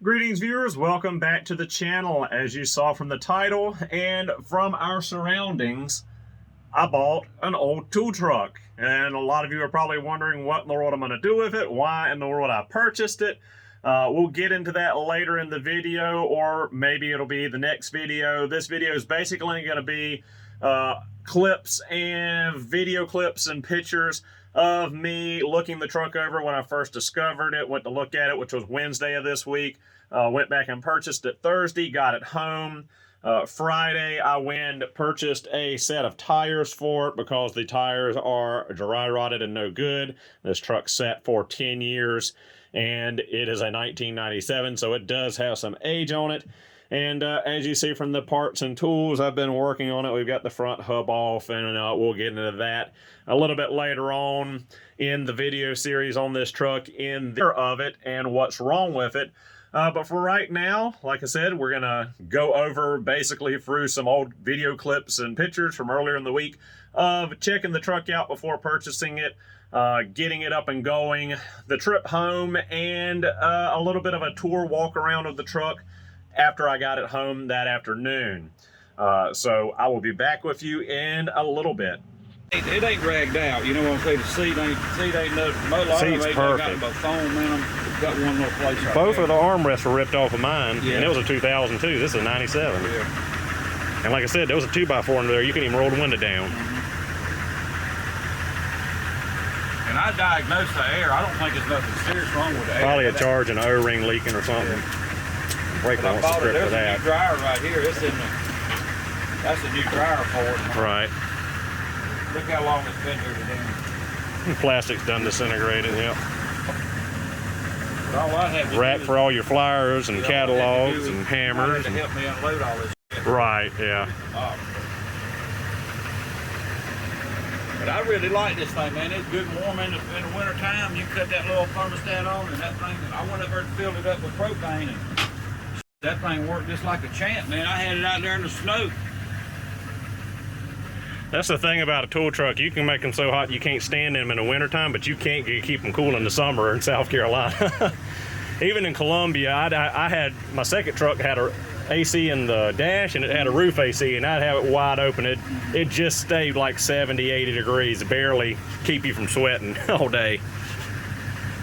Greetings viewers, welcome back to the channel. As you saw from the title and from our surroundings, I bought an old tool truck. And a lot of you are probably wondering what in the world I'm going to do with it, why in the world I purchased it. We'll get into that later in the video, or maybe it'll be the next video. This video is basically going to be clips and video clips and pictures of me looking the truck over when I first discovered it, went to look at it, which was Wednesday of this week. Went back and purchased it Thursday, got it home. Friday, I went and purchased a set of tires for it because the tires are dry rotted and no good. This truck sat for 10 years and it is a 1997, so it does have some age on it. And as you see from the parts and tools, I've been working on it. We've got the front hub off, and we'll get into that a little bit later on in the video series on this truck, in the of it and what's wrong with it. But for right now, like I said, we're going to go over basically through some old video clips and pictures from earlier in the week of checking the truck out before purchasing it, getting it up and going, the trip home, and a little bit of a tour walk around of the truck after I got it home that afternoon. So I will be back with you in a little bit. It ain't dragged out, you know what I'm saying? The seat ain't no seat's perfect. Got foam in them. Got one little place right Both there. of the armrests were ripped off of mine, yeah. And it was a 2002. This is a 97. Yeah. And like I said, there was a 2x4 in there. You can even roll the window down. And I diagnosed the air. I don't think there's nothing serious wrong with the air. Probably a charge and an O-ring leaking or something. Yeah. Brake light wants to strip for that. There's a new dryer right here. That's a new dryer for it. Right. Look how long it's been here today. Plastic's done disintegrating, yep. But all I have to Rack do for all your flyers and catalogs and hammers. to help me unload all this shit. Right, yeah. But I really like this thing, man. It's good and warm in the winter time. You cut that little thermostat on and that thing, I went over and filled it up with propane, and that thing worked just like a champ, man. I had it out there in the snow. That's the thing about a tool truck. You can make them so hot you can't stand them in the wintertime, but you can't keep them cool in the summer in South Carolina. Even in Columbia, I had, my second truck had a AC in the dash and it had a roof AC, and I'd have it wide open. It just stayed like 70, 80 degrees, barely keep you from sweating all day.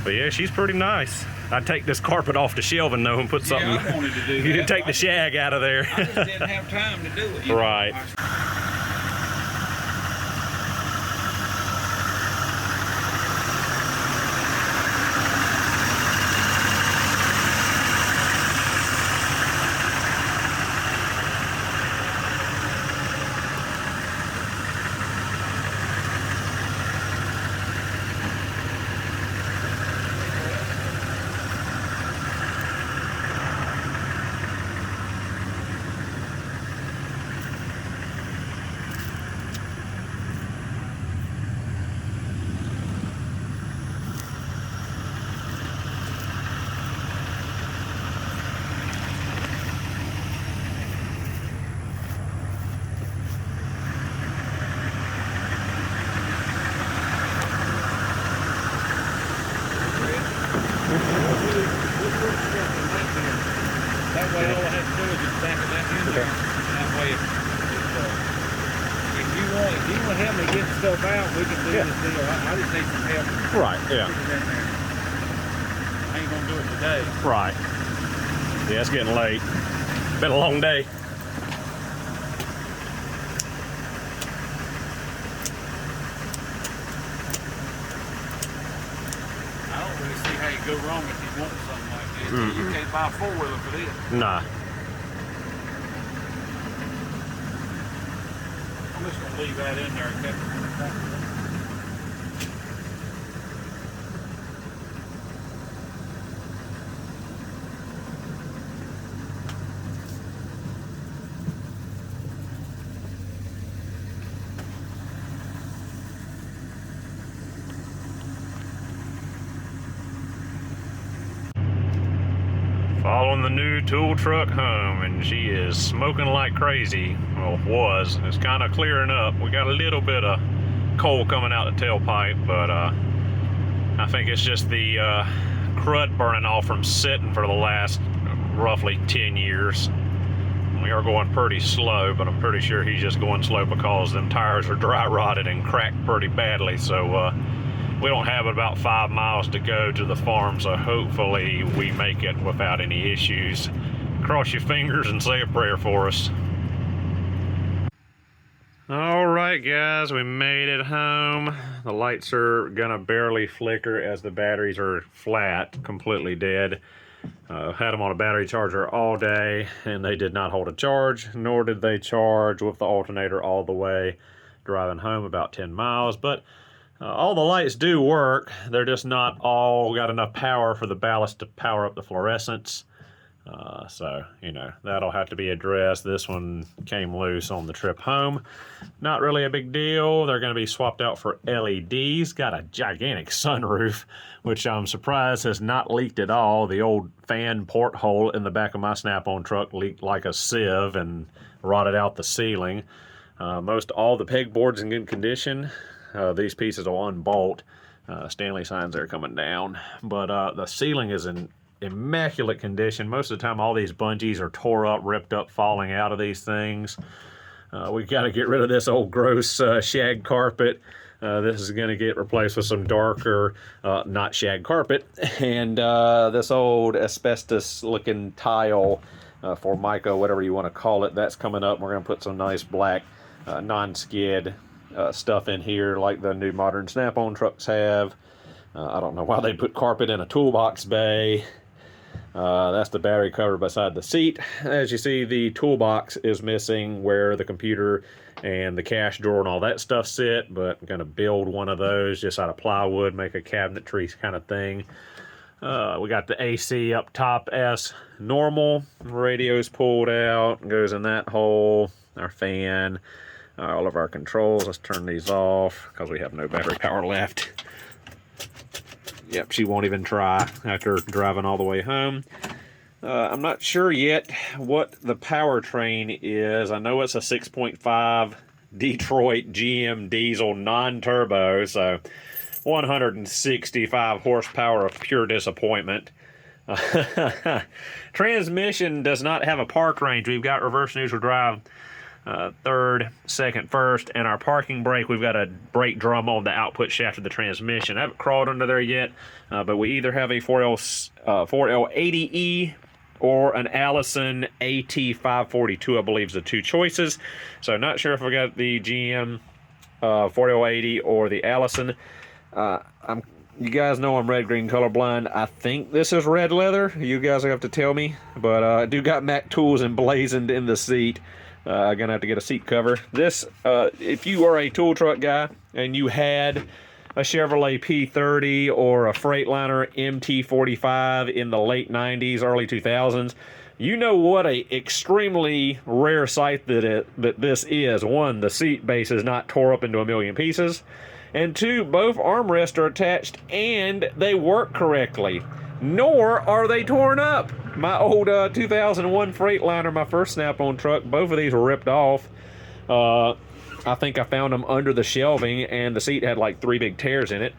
But yeah, she's pretty nice. I'd take this carpet off the shelving though and put something. Yeah, I wanted to do You that. could take the shag out of there. I just didn't have time to do it. You Right. know? That way, all I have to do is just back it back in there. That way, if you want to help me get the stuff out, we can do this deal. I just need some help. Right, yeah. Get it in there. I ain't gonna do it today. Right. Yeah, it's getting late. Been a long day. I don't really see how you go wrong if you want something like this. You can't buy a four-wheeler for this. Nah. I'm just gonna leave that in there. Okay? Following the new tool truck home, and she is smoking like crazy. Well, was. It's kind of clearing up. We got a little bit of coal coming out the tailpipe, but I think it's just the crud burning off from sitting for the last roughly 10 years. We are going pretty slow, but I'm pretty sure he's just going slow because them tires are dry rotted and cracked pretty badly. So we don't have about 5 miles to go to the farm, so hopefully we make it without any issues. Cross your fingers and say a prayer for us. All right, guys, we made it home. The lights are gonna barely flicker as the batteries are flat, completely dead. Had them on a battery charger all day, and they did not hold a charge, nor did they charge with the alternator all the way driving home about 10 miles. But all the lights do work. They're just not all got enough power for the ballast to power up the fluorescents. So, you know, that'll have to be addressed. This one came loose on the trip home. Not really a big deal. They're going to be swapped out for LEDs. Got a gigantic sunroof, which I'm surprised has not leaked at all. The old fan porthole in the back of my Snap-on truck leaked like a sieve and rotted out the ceiling. Most all the pegboard's in good condition. These pieces will unbolt. Stanley signs are coming down. But the ceiling is in immaculate condition. Most of the time all these bungees are tore up, ripped up, falling out of these things. We got to get rid of this old gross shag carpet. This is going to get replaced with some darker, not shag carpet. And this old asbestos looking tile, Formica, whatever you want to call it, that's coming up. We're going to put some nice black non-skid stuff in here like the new modern Snap-on trucks have. I don't know why they put carpet in a toolbox bay. That's the battery cover beside the seat. As you see, the toolbox is missing where the computer and the cash drawer and all that stuff sit, but I'm going to build one of those just out of plywood, make a cabinetry kind of thing. We got the AC up top as normal. Radio's pulled out, goes in that hole. Our fan, all of our controls. Let's turn these off because we have no battery power left. Yep, she won't even try after driving all the way home. I'm not sure yet what the powertrain is. I know it's a 6.5 Detroit GM diesel non-turbo, so 165 horsepower of pure disappointment. Transmission does not have a park range. We've got reverse neutral drive, third, second, first, and our parking brake, we've got a brake drum on the output shaft of the transmission. I haven't crawled under there yet, but we either have a 4L80E or an Allison AT542, I believe is the two choices. So not sure if we got the GM 4L80 or the Allison. You guys know I'm red green colorblind. I think this is red leather. You guys will have to tell me, but I do got Mac tools emblazoned in the seat. Gonna have to get a seat cover. This, if you are a tool truck guy and you had a Chevrolet P30 or a Freightliner MT45 in the late 90s, early 2000s, you know what a extremely rare sight that this is. One, the seat base is not tore up into a million pieces, and two, both armrests are attached and they work correctly. Nor are they torn up. My old 2001 Freightliner, my first Snap-on truck, both of these were ripped off. I think I found them under the shelving, and the seat had like 3 big tears in it.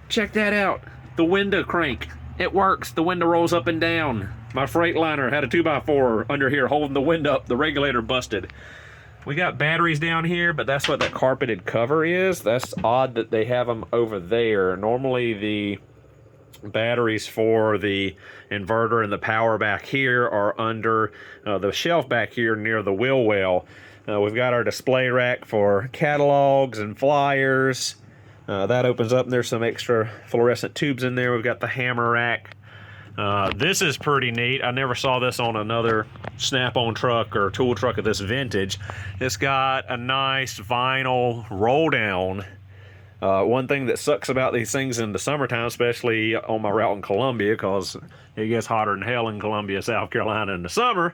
Check that out. The window crank. It works. The window rolls up and down. My Freightliner had a 2x4 under here holding the window up. The regulator busted. We got batteries down here, but that's what that carpeted cover is. That's odd that they have them over there. Normally the batteries for the inverter and the power back here are under the shelf back here near the wheel well. We've got our display rack for catalogs and flyers. That opens up and there's some extra fluorescent tubes in there. We've got the hammer rack. This is pretty neat. I never saw this on another Snap-on truck or tool truck of this vintage. It's got a nice vinyl roll down. One thing that sucks about these things in the summertime, especially on my route in Columbia, because it gets hotter than hell in Columbia, South Carolina in the summer,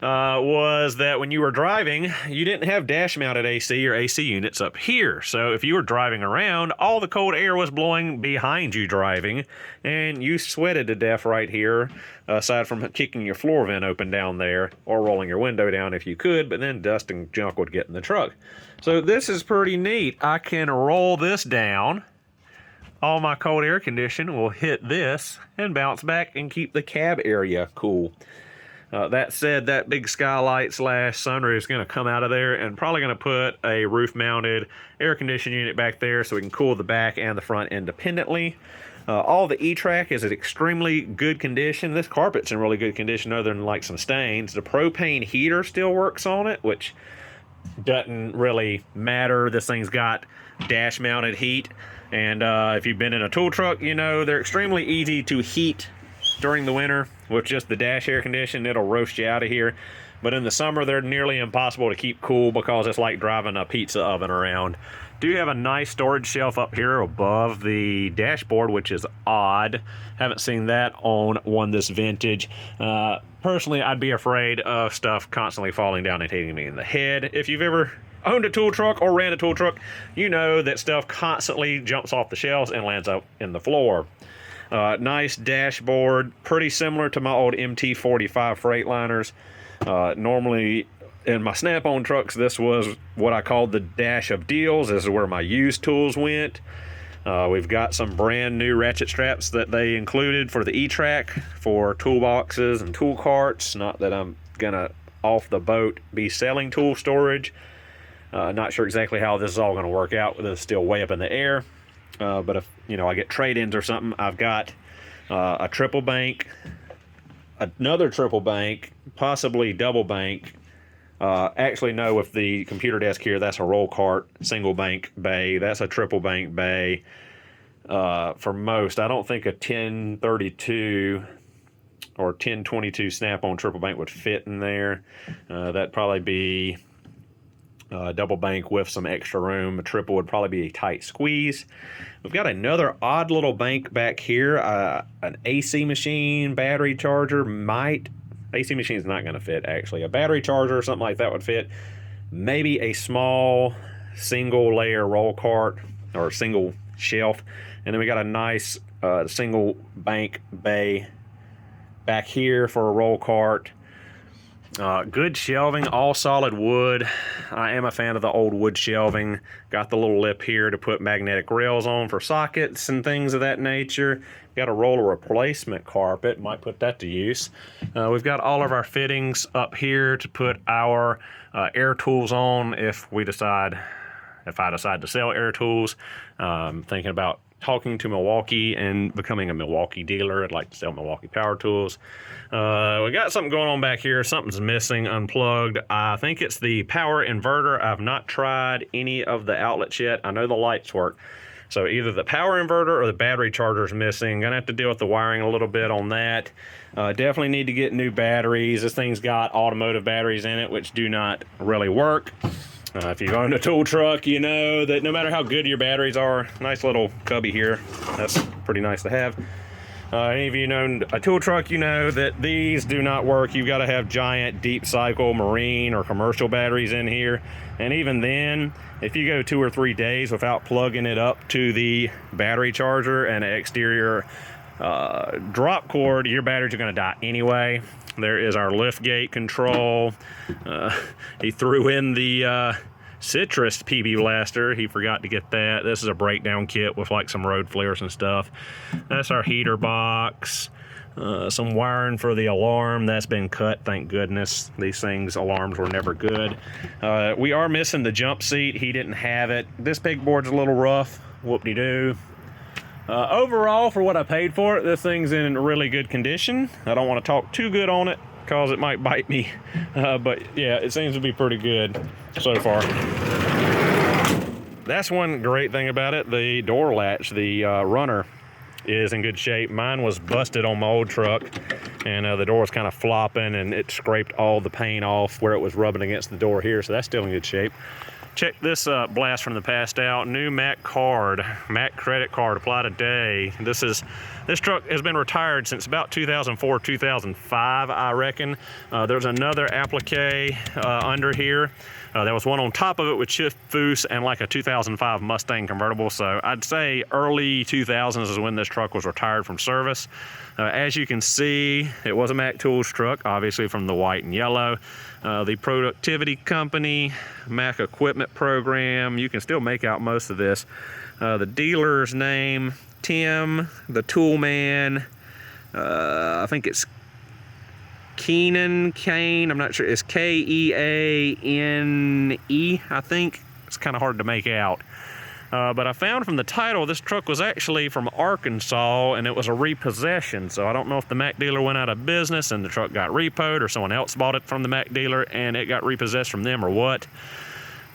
was that when you were driving, you didn't have dash-mounted AC or AC units up here. So if you were driving around, all the cold air was blowing behind you driving, and you sweated to death right here, aside from kicking your floor vent open down there, or rolling your window down if you could, but then dust and junk would get in the truck. So this is pretty neat. I can roll this down. All my cold air condition will hit this and bounce back and keep the cab area cool. That said, that big skylight slash sunroof is going to come out of there, and probably going to put a roof-mounted air conditioning unit back there so we can cool the back and the front independently. All the E-Track is in extremely good condition. This carpet's in really good condition other than like some stains. The propane heater still works on it, which doesn't really matter. This thing's got dash mounted heat, and if you've been in a tool truck, you know they're extremely easy to heat during the winter. With just the dash air condition, it'll roast you out of here. But in the summer, they're nearly impossible to keep cool because it's like driving a pizza oven around. Do have a nice storage shelf up here above the dashboard, which is odd. Haven't seen that on one this vintage. Personally, I'd be afraid of stuff constantly falling down and hitting me in the head. If you've ever owned a tool truck or ran a tool truck, you know that stuff constantly jumps off the shelves and lands up in the floor. Nice dashboard, pretty similar to my old MT45 Freightliners. Normally in my Snap-on trucks, this was what I called the dash of deals. This is where my used tools went. We've got some brand new ratchet straps that they included for the E-Track for toolboxes and tool carts. Not that I'm gonna off the boat be selling tool storage. Not sure exactly how this is all gonna work out. It's still way up in the air. But if I get trade-ins or something, I've got a triple bank, another triple bank, possibly double bank. Actually, no, with the computer desk here, that's a roll cart single bank bay. That's a triple bank bay. For most, I don't think a 1032 or 1022 Snap-on triple bank would fit in there. That'd probably be double bank with some extra room. A triple would probably be a tight squeeze. We've got another odd little bank back here. An AC machine, battery charger might. AC machine's not going to fit, actually. A battery charger or something like that would fit. Maybe a small single layer roll cart or single shelf. And then we got a nice single bank bay back here for a roll cart. Good shelving, all solid wood. I am a fan of the old wood shelving. Got the little lip here to put magnetic rails on for sockets and things of that nature. Got a roll of replacement carpet, might put that to use. We've got all of our fittings up here to put our air tools on if I decide to sell air tools. Thinking about talking to Milwaukee and becoming a Milwaukee dealer. I'd like to sell Milwaukee power tools. We got something going on back here. Something's missing, unplugged. I think it's the power inverter. I've not tried any of the outlets yet. I know the lights work. So either the power inverter or the battery charger is missing. Gonna have to deal with the wiring a little bit on that. Definitely need to get new batteries. This thing's got automotive batteries in it, which do not really work. If you own a tool truck, you know that no matter how good your batteries are, nice little cubby here. That's pretty nice to have. Any of you own a tool truck, you know that these do not work. You've got to have giant deep cycle marine or commercial batteries in here. And even then, if you go 2 or 3 days without plugging it up to the battery charger and an exterior drop cord, your batteries are going to die anyway. There is our lift gate control. He threw in the Citrus PB blaster. He forgot to get that. This is a breakdown kit with like some road flares and stuff. That's our heater box. Some wiring for the alarm. That's been cut, thank goodness. These alarms were never good. We are missing the jump seat. He didn't have it. This big board's a little rough. Whoop-de-doo. Overall, for what I paid for it, this thing's in really good condition. I don't want to talk too good on it because it might bite me. But yeah, it seems to be pretty good so far. That's one great thing about it. The door latch, the runner, is in good shape. Mine was busted on my old truck, and the door was kind of flopping, and it scraped all the paint off where it was rubbing against the door here, so that's still in good shape. Check this blast from the past out. New Mac credit card, apply today. This truck has been retired since about 2004, 2005, I reckon. There's another applique under here. There was one on top of it with Chiff Foose and like a 2005 Mustang convertible. So I'd say early 2000s is when this truck was retired from service. As you can see, it was a Mac Tools truck, obviously from the white and yellow. The Productivity Company, Mac Equipment Program, you can still make out most of this. The dealer's name, Tim, the tool man, I think it's Kane, I'm not sure, it's Keane, I think. It's kind of hard to make out. But I found from the title, this truck was actually from Arkansas, and it was a repossession. So I don't know if the Mack dealer went out of business and the truck got repoed, or someone else bought it from the Mack dealer and it got repossessed from them, or what.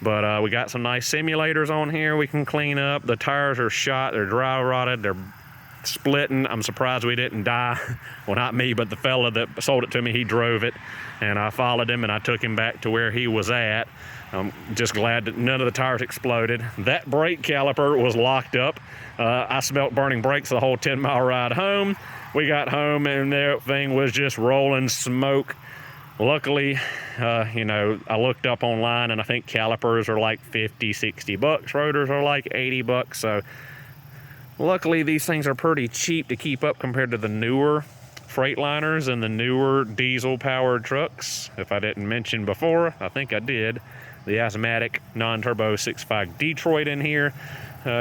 But we got some nice simulators on here we can clean up. The tires are shot, they're dry rotted, they're splitting. I'm surprised we didn't die. Well, not me, but the fella that sold it to me, he drove it, and I followed him and I took him back to where he was at. I'm just glad that none of the tires exploded. That brake caliper was locked up. I smelt burning brakes the whole 10-mile ride home. We got home and the thing was just rolling smoke. Luckily, you know, I looked up online and I think calipers are like 50, 60 bucks. Rotors are like 80 bucks. So luckily these things are pretty cheap to keep up compared to the newer Freightliners and the newer diesel powered trucks. If I didn't mention before, I think I did. The asthmatic non-turbo 6.5 Detroit in here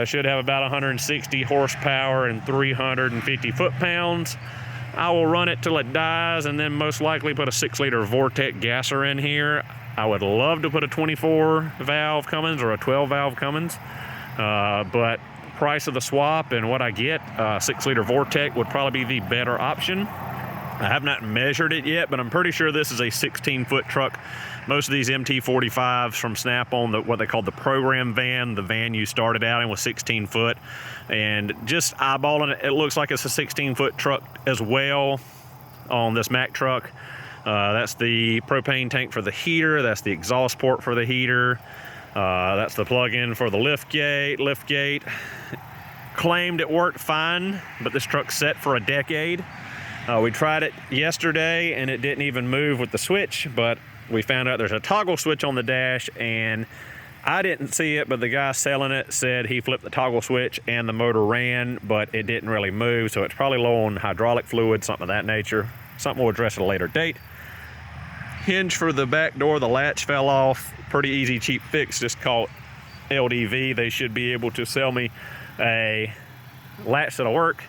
should have about 160 horsepower and 350 foot-pounds. I will run it till it dies and then most likely put a 6-liter Vortec gasser in here. I would love to put a 24 valve Cummins or a 12 valve Cummins, but price of the swap and what I get, 6-liter Vortec would probably be the better option. I have not measured it yet, but I'm pretty sure this is a 16-foot truck. Most of these MT45s from Snap-on, what they call the program van, the van you started out in, was 16 foot. And just eyeballing it, it looks like it's a 16-foot truck as well on this Mack truck. That's the propane tank for the heater. That's the exhaust port for the heater. That's the plug-in for the lift gate. Claimed it worked fine, but this truck's set for a decade. We tried it yesterday and it didn't even move with the switch, but we found out there's a toggle switch on the dash, and I didn't see it, but the guy selling it said he flipped the toggle switch and the motor ran, but it didn't really move, so it's probably low on hydraulic fluid, something of that nature. Something we'll address at a later date. Hinge for the back door, the latch fell off. Pretty easy, cheap fix, just call it LDV. They should be able to sell me a latch that'll work.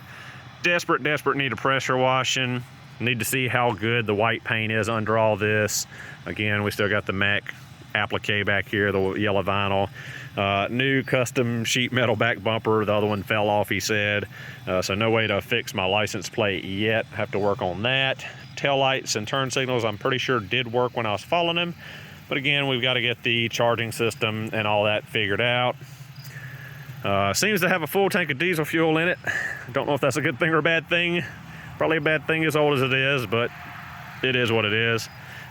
Desperate need of pressure washing. Need to see how good the white paint is under all this. Again, we still got the Mack applique back here, the yellow vinyl. New custom sheet metal back bumper. The other one fell off, he said. So no way to fix my license plate yet. Have to work on that. Tail lights and turn signals, I'm pretty sure did work when I was following them. But again, we've got to get the charging system and all that figured out. Seems to have a full tank of diesel fuel in it. Don't know if that's a good thing or a bad thing. Probably a bad thing as old as it is, but it is what it is.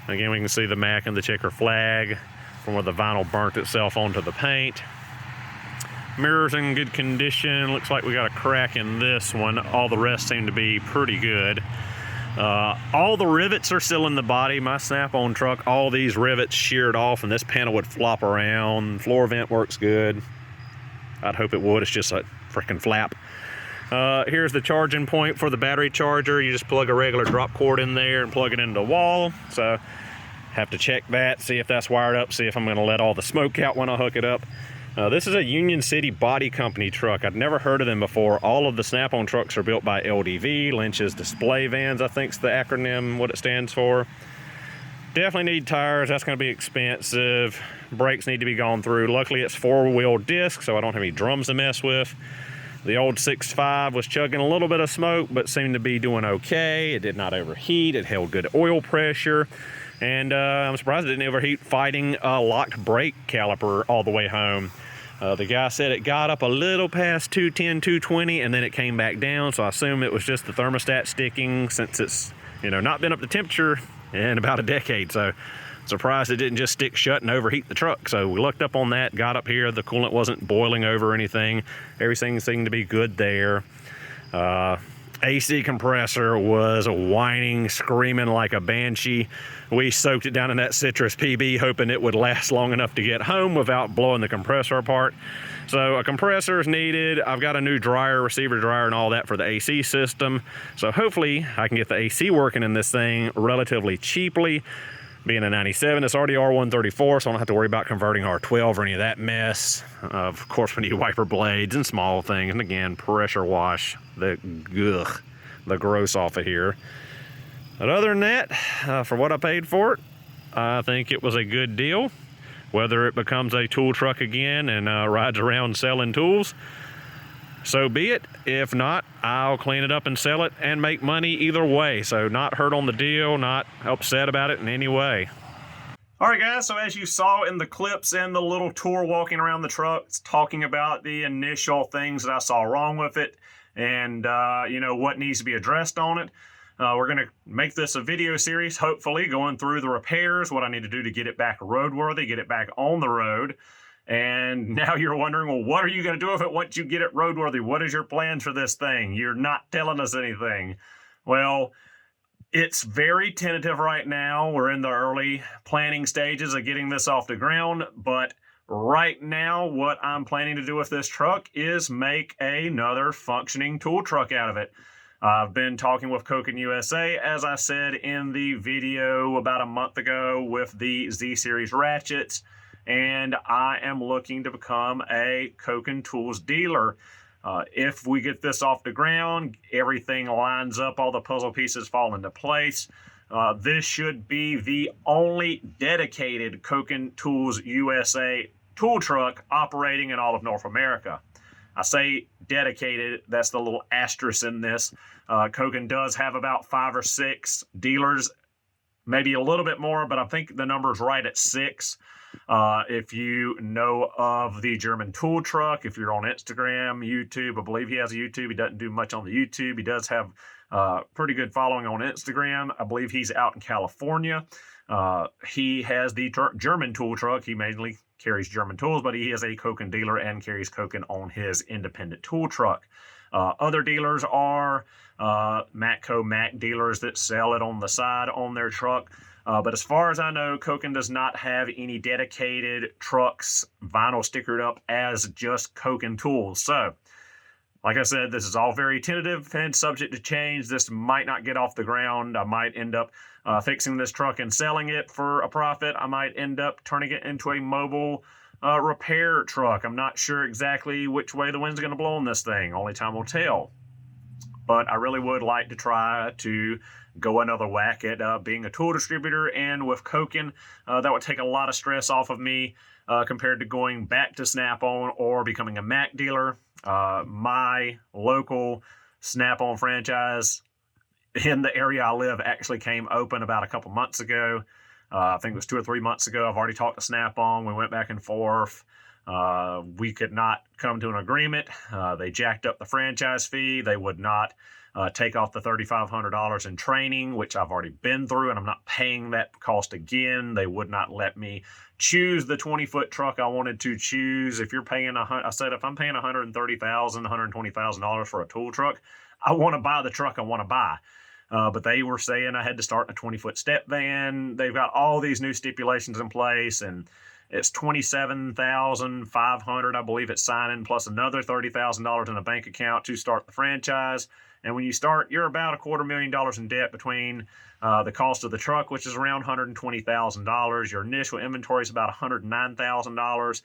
Again, we can see the Mack and the checker flag from where the vinyl burnt itself onto the paint. Mirrors in good condition. Looks like we got a crack in this one. All the rest seem to be pretty good. All the rivets are still in the body. My Snap-on truck, all these rivets sheared off and this panel would flop around. Floor vent works good. I'd hope it would. It's just a freaking flap. Here's the charging point for the battery charger. You just plug a regular drop cord in there and plug it into the wall. So have to check that, see if that's wired up, see if I'm gonna let all the smoke out when I hook it up. This is a Union City Body Company truck. I'd never heard of them before. All of the Snap-on trucks are built by LDV, Lynch's Display Vans, I think's the acronym, what it stands for. Definitely need tires, that's gonna be expensive. Brakes need to be gone through. Luckily it's 4-wheel disc, so I don't have any drums to mess with. The old 6.5 was chugging a little bit of smoke, but seemed to be doing okay. It did not overheat, it held good oil pressure. And I'm surprised it didn't overheat fighting a locked brake caliper all the way home. The guy said it got up a little past 210, 220, and then it came back down, so I assume it was just the thermostat sticking since it's, you know, not been up to temperature in about a decade. So surprised it didn't just stick shut and overheat the truck. So we looked up on that, got up here, the coolant wasn't boiling over or anything. Everything seemed to be good there. AC compressor was whining, screaming like a banshee. We soaked it down in that citrus PB, hoping it would last long enough to get home without blowing the compressor apart. So a compressor is needed. I've got a new dryer, receiver dryer, and all that for the AC system. So hopefully I can get the AC working in this thing relatively cheaply. Being a 97, it's already R134, so I don't have to worry about converting R12 or any of that mess. Of course, we need wiper blades and small things, and again, pressure wash the gross off of here. But other than that, for what I paid for it, I think it was a good deal. Whether it becomes a tool truck again and rides around selling tools, so be it. If not, I'll clean it up and sell it and make money either way. So not hurt on the deal, not upset about it in any way. All right, guys, so as you saw in the clips and the little tour walking around the truck, it's talking about the initial things that I saw wrong with it and, what needs to be addressed on it. We're going to make this a video series, hopefully, going through the repairs, what I need to do to get it back roadworthy, get it back on the road. And now you're wondering, well, what are you going to do with it once you get it roadworthy? What is your plan for this thing? You're not telling us anything. Well, it's very tentative right now. We're in the early planning stages of getting this off the ground, but right now what I'm planning to do with this truck is make another functioning tool truck out of it. I've been talking with Koken USA, as I said in the video about a month ago with the Z-Series ratchets, and I am looking to become a Koken Tools dealer. If we get this off the ground, everything lines up, all the puzzle pieces fall into place. This should be the only dedicated Koken Tools USA tool truck operating in all of North America. I say dedicated, that's the little asterisk in this. Koken does have about 5 or 6 dealers, maybe a little bit more, but I think the number's right at 6. If you know of the German tool truck, if you're on Instagram, YouTube, I believe he has a YouTube. He doesn't do much on the YouTube. He does have pretty good following on Instagram. I believe he's out in California. He has the German tool truck. He mainly carries German tools, but he is a Koken dealer and carries Koken on his independent tool truck. Other dealers are Matco Mac dealers that sell it on the side on their truck. But as far as I know, Koken does not have any dedicated trucks vinyl stickered up as just Koken tools. So, like I said, this is all very tentative and subject to change. This might not get off the ground. I might end up fixing this truck and selling it for a profit. I might end up turning it into a mobile repair truck. I'm not sure exactly which way the wind's going to blow on this thing. Only time will tell. But I really would like to try to go another whack at being a tool distributor. And with Koken, that would take a lot of stress off of me compared to going back to Snap-on or becoming a Mac dealer. My local Snap-on franchise in the area I live actually came open about a couple months ago. I think it was 2 or 3 months ago. I've already talked to Snap-on. We went back and forth. We could not come to an agreement. They jacked up the franchise fee. They would not take off the $3,500 in training, which I've already been through, and I'm not paying that cost again. They would not let me choose the 20-foot truck I wanted to choose. If you're paying, I said, if I'm paying $130,000, $120,000 for a tool truck, I want to buy the truck I want to buy. But they were saying I had to start in a 20-foot step van. They've got all these new stipulations in place, and it's $27,500, I believe it's signing, plus another $30,000 in a bank account to start the franchise. And when you start, you're about $250,000 in debt between the cost of the truck, which is around $120,000. Your initial inventory is about $109,000,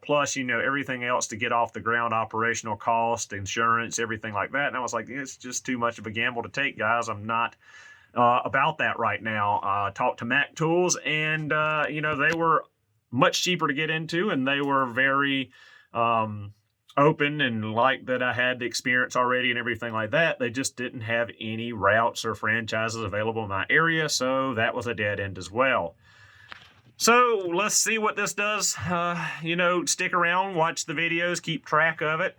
plus, everything else to get off the ground, operational cost, insurance, everything like that. And I was like, it's just too much of a gamble to take, guys. I'm not about that right now. I talked to Mac Tools, and, they were much cheaper to get into, and they were very open and liked that I had the experience already and everything like that. They just didn't have any routes or franchises available in my area, so that was a dead end as well. So let's see what this does. Stick around, watch the videos, keep track of it.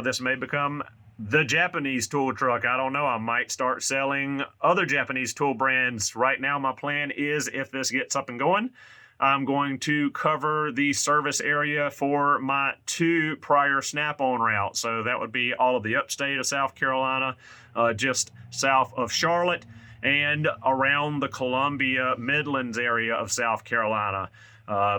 This may become the Japanese tool truck. I don't know. I might start selling other Japanese tool brands. Right now, my plan is, if this gets up and going, I'm going to cover the service area for my 2 prior Snap-on routes. So that would be all of the upstate of South Carolina, just south of Charlotte, and around the Columbia Midlands area of South Carolina.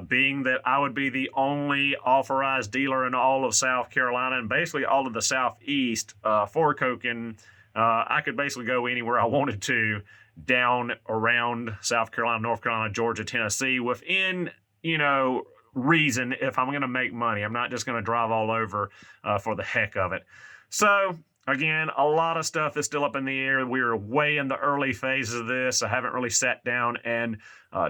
Being that I would be the only authorized dealer in all of South Carolina and basically all of the Southeast for Koken, I could basically go anywhere I wanted to down around South Carolina, North Carolina, Georgia, Tennessee, within, reason if I'm going to make money. I'm not just going to drive all over for the heck of it. So Again, a lot of stuff is still up in the air. We're way in the early phases of this. I haven't really sat down and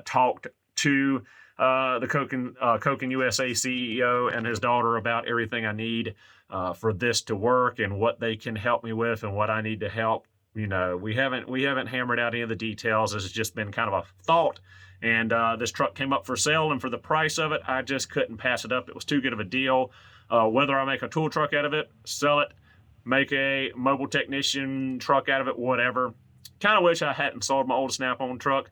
talked to the Koken USA CEO and his daughter about everything I need for this to work and what they can help me with and what I need to help. You know, we haven't hammered out any of the details. It's just been kind of a thought. And this truck came up for sale, and for the price of it, I just couldn't pass it up. It was too good of a deal. Whether I make a tool truck out of it, sell it, make a mobile technician truck out of it, whatever. Kind of wish I hadn't sold my old Snap-on truck.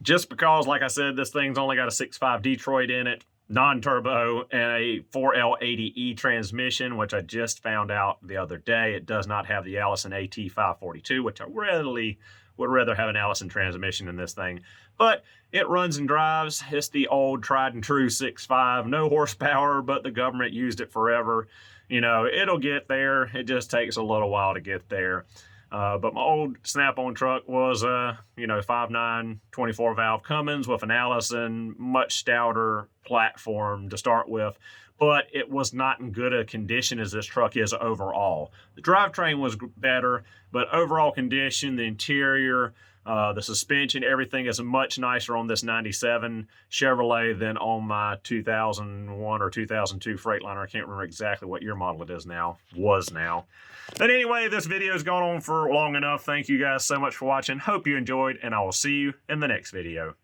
Just because, like I said, this thing's only got a 6.5 Detroit in it, non-turbo, and a 4L80E transmission, which I just found out the other day. It does not have the Allison AT542, which I readily would rather have an Allison transmission in this thing. But it runs and drives. It's the old tried and true 6.5, no horsepower, but the government used it forever. You know, it'll get there. It just takes a little while to get there. But my old Snap-on truck was a, 5.9, 24 valve Cummins with an Allison, much stouter platform to start with. But it was not in good a condition as this truck is overall. The drivetrain was better, but overall condition, the interior, the suspension, everything is much nicer on this 97 Chevrolet than on my 2001 or 2002 Freightliner. I can't remember exactly what year model it is now, But anyway, this video has gone on for long enough. Thank you guys so much for watching. Hope you enjoyed, and I will see you in the next video.